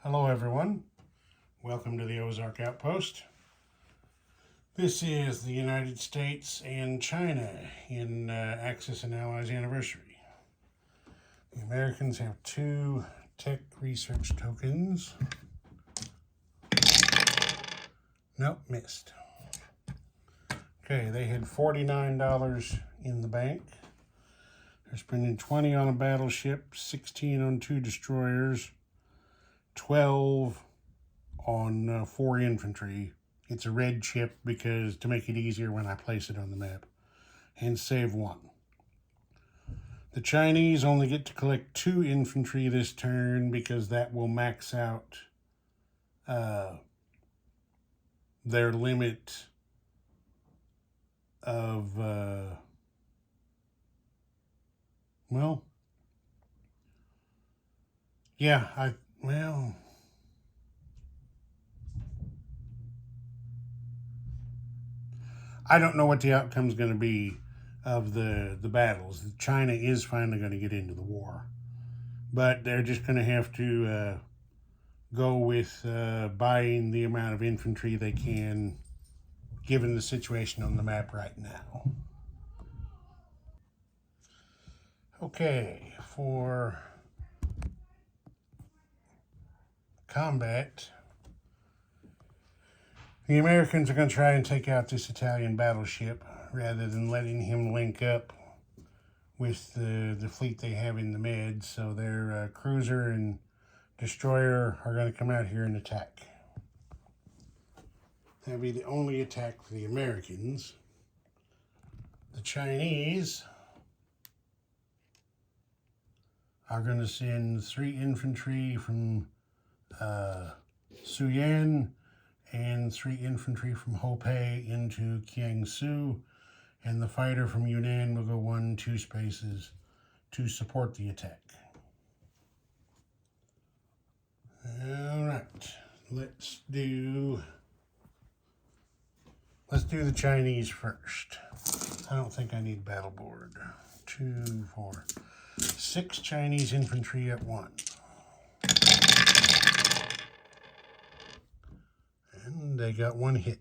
Hello everyone, welcome to the Ozark Outpost. This is the United States and China in Axis and Allies Anniversary. The Americans have 2 tech research tokens. Nope, missed. Okay, they had $49 in the bank. They're spending 20 on a battleship, 16 on 2 destroyers, 12 on 4 infantry. It's a red chip because to make it easier when I place it on the map. And save 1. The Chinese only get to collect 2 infantry this turn because that will max out their limit of I don't know what the outcome's going to be of the battles. China is finally going to get into the war, but they're just going to have to go with buying the amount of infantry they can, given the situation on the map right now. Okay, for combat, the Americans are going to try and take out this Italian battleship rather than letting him link up with the fleet they have in the Med. So their cruiser and destroyer are going to come out here and attack. That'll be the only attack for the Americans. The Chinese are going to send 3 infantry from Suyan and 3 infantry from Hopei into Kiangsu, and the fighter from Yunnan will go 1-2 spaces to support the attack. All right, let's do the Chinese first. I don't think I need battle board. 2, 4, 6 Chinese infantry at 1. And they got 1 hit.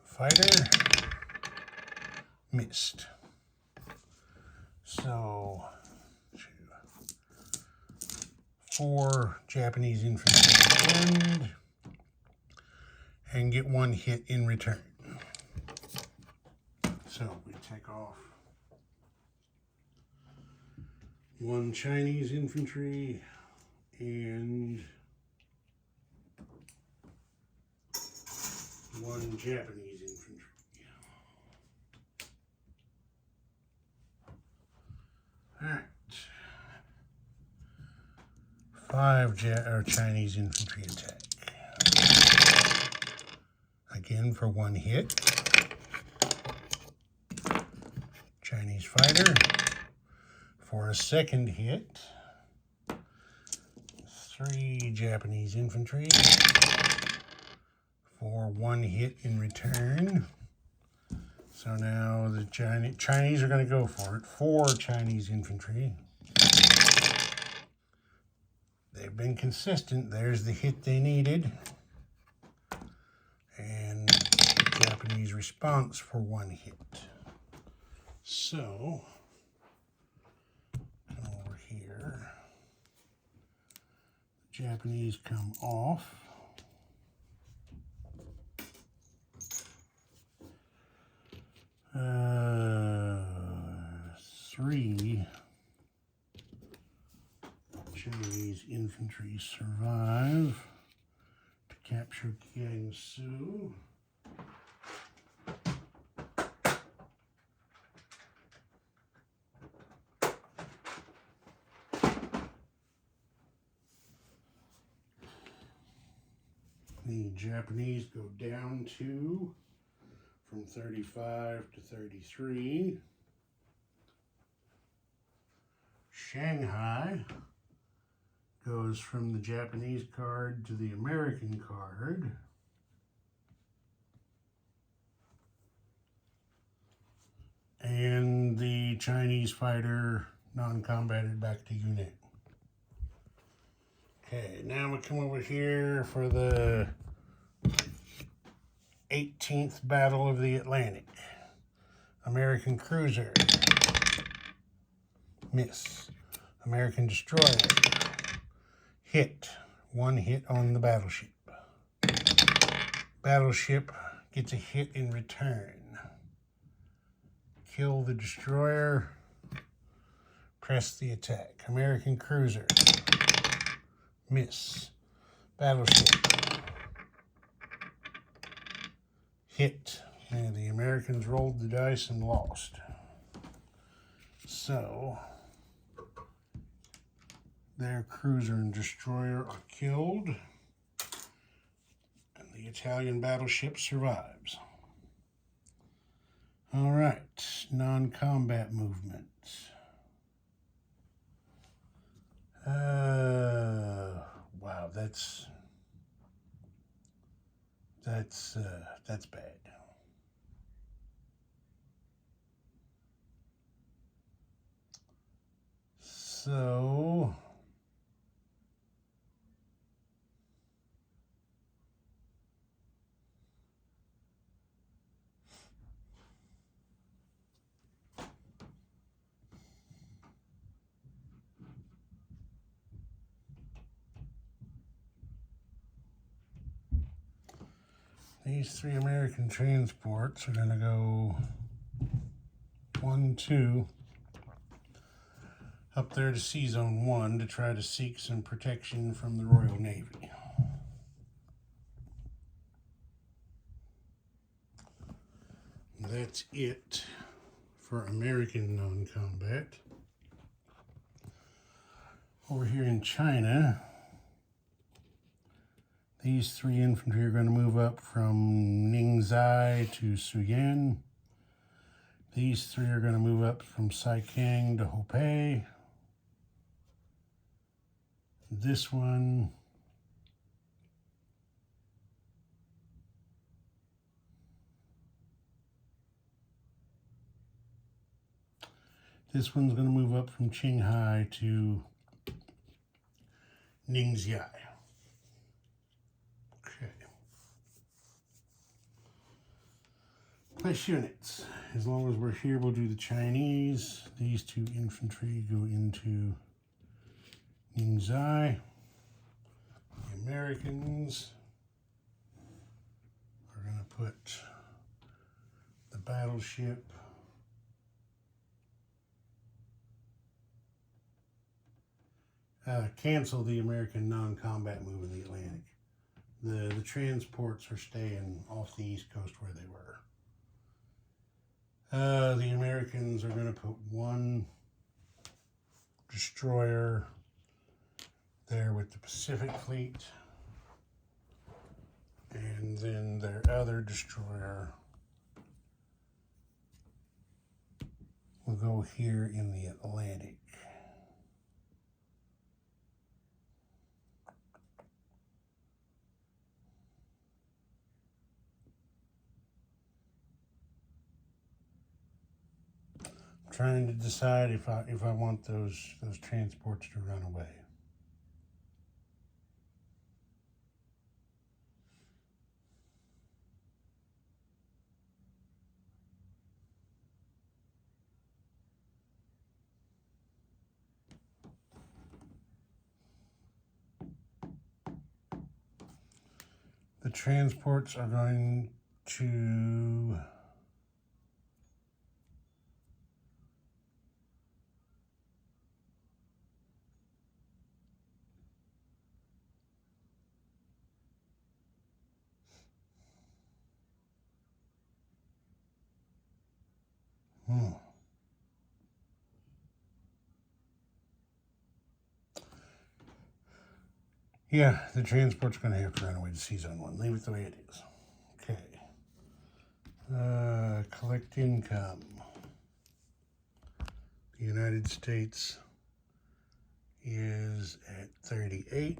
Fighter missed. So 4 Japanese infantry and get 1 hit in return. So we take off 1 Chinese infantry and 1 Japanese infantry. All right. 5 Chinese infantry attack. Again for 1 hit. Chinese fighter for a 2nd hit. 3 Japanese infantry for 1 hit in return. So now the Chinese are going to go for it. 4 Chinese infantry. They've been consistent. There's the hit they needed. And Japanese response for 1 hit. So, come over here. The Japanese come off. Three Chinese infantry survive to capture Kiangsu. The Japanese go down 2 from 35 to 33. Shanghai goes from the Japanese card to the American card. And the Chinese fighter non-combated back to unit. Okay, now we come over here for the 18th Battle of the Atlantic. American cruiser. Miss. American destroyer. Hit. One hit on the battleship. Battleship gets a hit in return. Kill the destroyer. Press the attack. American cruiser. Miss. Battleship. Hit. And the Americans rolled the dice and lost. So, their cruiser and destroyer are killed. And the Italian battleship survives. All right, non-combat movements. Wow, that's bad. So these 3 American transports are going to go 1, 2 up there to Sea Zone 1 to try to seek some protection from the Royal Navy. That's it for American non-combat. Over here in China, these 3 infantry are going to move up from Ningzai to Suyan. These 3 are going to move up from Saikang to Hopei. This one one's going to move up from Qinghai to Ningxia. Okay. Place units. As long as we're here, we'll do the Chinese. These 2 infantry go into Ningxia. The Americans are going to put the battleship cancel the American non-combat move in the Atlantic. The transports are staying off the East Coast where they were. The Americans are going to put 1 destroyer there with the Pacific Fleet, and then their other destroyer will go here in the Atlantic. Trying to decide if I want those transports to run away. The transports are going to yeah, the transport's going to have to run away to Sea Zone 1. Leave it the way it is. Okay. Collect income. The United States is at 38.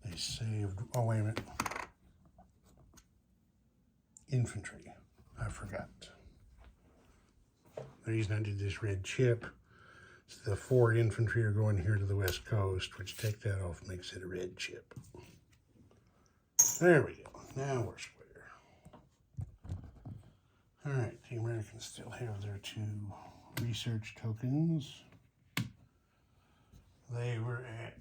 They saved, oh wait a minute. Infantry, I forgot. The reason I did this red chip is the 4 infantry are going here to the west coast, which take that off makes it a red chip. There we go. Now we're square. All right, the Americans still have their 2 research tokens. They were at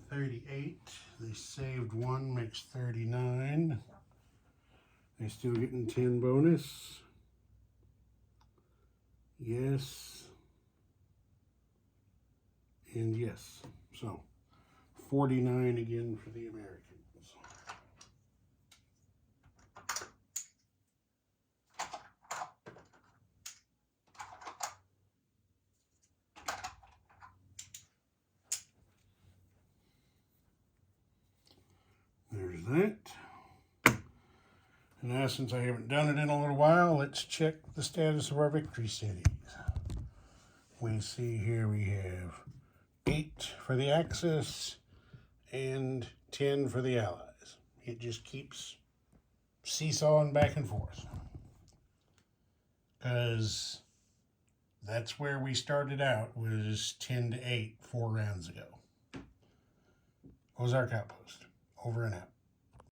38. They saved 1, makes 39. They're still getting 10 bonus. Yes. And yes. So 49 again for the Americans. There's that. And now, since I haven't done it in a little while, let's check the status of our victory settings. We see here we have 8 for the Axis and 10 for the Allies. It just keeps seesawing back and forth, because that's where we started out, was 10 to 8 4 rounds ago. Ozark Outpost, over and out.